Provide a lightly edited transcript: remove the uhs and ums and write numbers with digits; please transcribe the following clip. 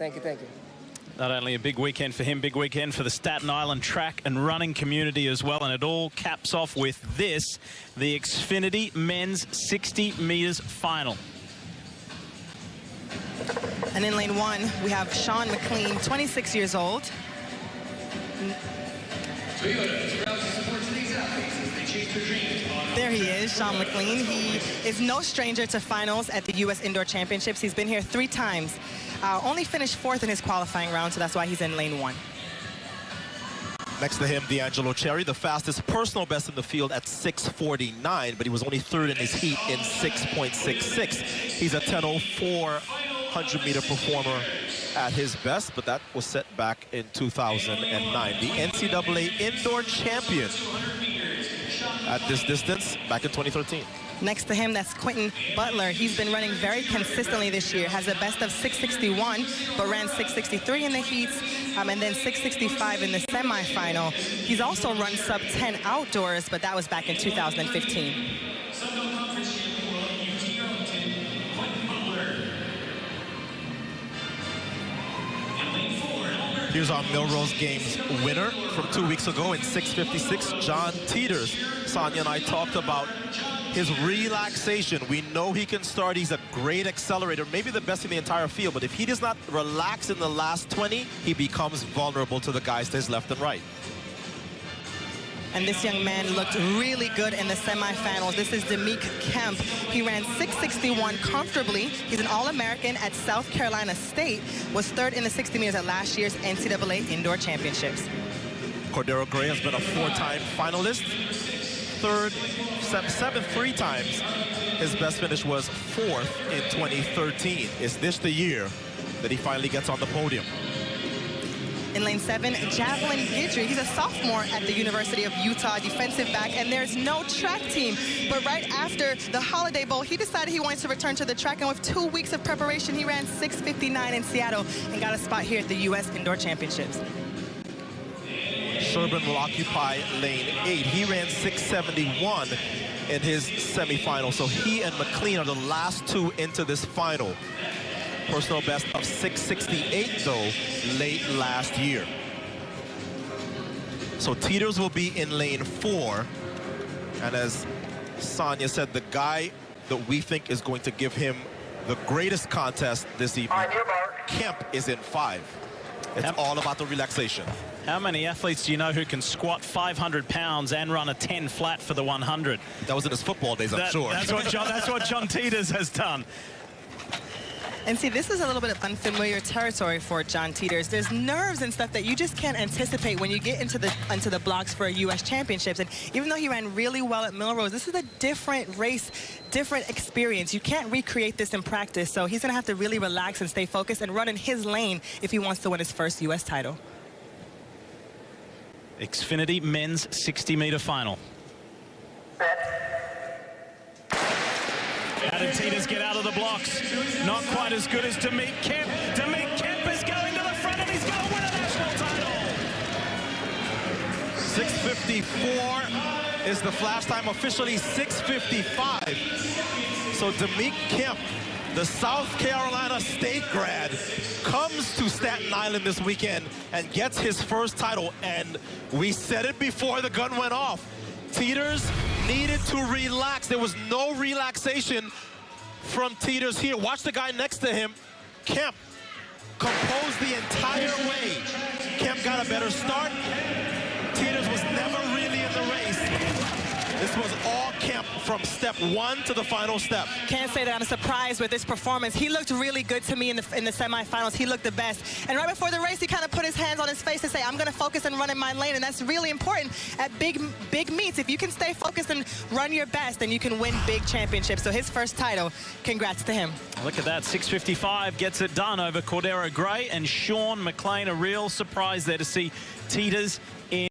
Thank you, thank you. Not only a big weekend for him, big weekend for the Staten Island track and running community as well. And it all caps off with this, the Xfinity men's 60 meters final. And in lane 1, we have Sean McLean, 26 years old. There he is, Sean McLean. He is no stranger to finals at the U.S. Indoor Championships. He's been here 3 times. Only finished 4th in his qualifying round, so that's why he's in lane 1. Next to him, D'Angelo Cherry, the fastest personal best in the field at 6:49, but he was only 3rd in his heat in 6.66. He's a 10:04 100-meter performer at his best, but that was set back in 2009. The NCAA indoor champion at this distance back in 2013. Next to him, that's Quentin Butler. He's been running very consistently this year, has a best of 6:61, but ran 6:63 in the heats, and then 6:65 in the semifinal. He's also run sub-10 outdoors, but that was back in 2015. Here's our Millrose Games winner from 2 weeks ago in 6:56, John Teeters. Sonia and I talked about his relaxation. We know he can start. He's a great accelerator, maybe the best in the entire field. But if he does not relax in the last 20, he becomes vulnerable to the guys to his left and right. And this young man looked really good in the semifinals. This is Demik Kemp. He ran 6:61 comfortably. He's an All-American at South Carolina State, was 3rd in the 60 meters at last year's NCAA Indoor Championships. Cordero Gray has been a 4-time finalist, 3rd, 7th 3 times. His best finish was 4th in 2013. Is this the year that he finally gets on the podium? In lane 7, Javelin Guidry. He's a sophomore at the University of Utah, defensive back, and there's no track team. But right after the Holiday Bowl, he decided he wanted to return to the track, and with 2 weeks of preparation, he ran 6:59 in Seattle and got a spot here at the U.S. Indoor Championships. Sherburne will occupy lane 8. He ran 6:71 in his semifinal, so he and McLean are the last 2 into this final. Personal best of 6:68, though, late last year. So Teeters will be in lane 4. And as Sonia said, the guy that we think is going to give him the greatest contest this evening, Kemp, is in 5. It's all about the relaxation. How many athletes do you know who can squat 500 pounds and run a 10 flat for the 100? That was in his football days, I'm sure. That's what John Teeters has done. And see, this is a little bit of unfamiliar territory for John Teeters. There's nerves and stuff that you just can't anticipate when you get into the blocks for a U.S. Championships. And even though he ran really well at Millrose, this is a different race, different experience. You can't recreate this in practice. So he's going to have to really relax and stay focused and run in his lane if he wants to win his first U.S. title. Xfinity men's 60-meter final. How did Teeters get out of the blocks? Not quite as good as Demik Kemp. Demik Kemp is going to the front and he's going to win a national title. 6:54 is the flash time, officially 6:55. So Demik Kemp, the South Carolina State grad, comes to Staten Island this weekend and gets his first title. And we said it before the gun went off. Teeters needed to relax. There was no relaxation from Teeters here. Watch the guy next to him. Kemp composed the entire way. Kemp got a better start. Teeters was never really in the race. This was all Kemp from step 1 to the final step. Can't say that I'm surprised with this performance. He looked really good to me in the semifinals. He looked the best. And right before the race, he kind of put his hands on his face to say, I'm going to focus and run in my lane. And that's really important at big meets. If you can stay focused and run your best, then you can win big championships. So his first title, congrats to him. Look at that, 6:55 gets it done over Cordero Gray and Sean McLean. A real surprise there to see Teeters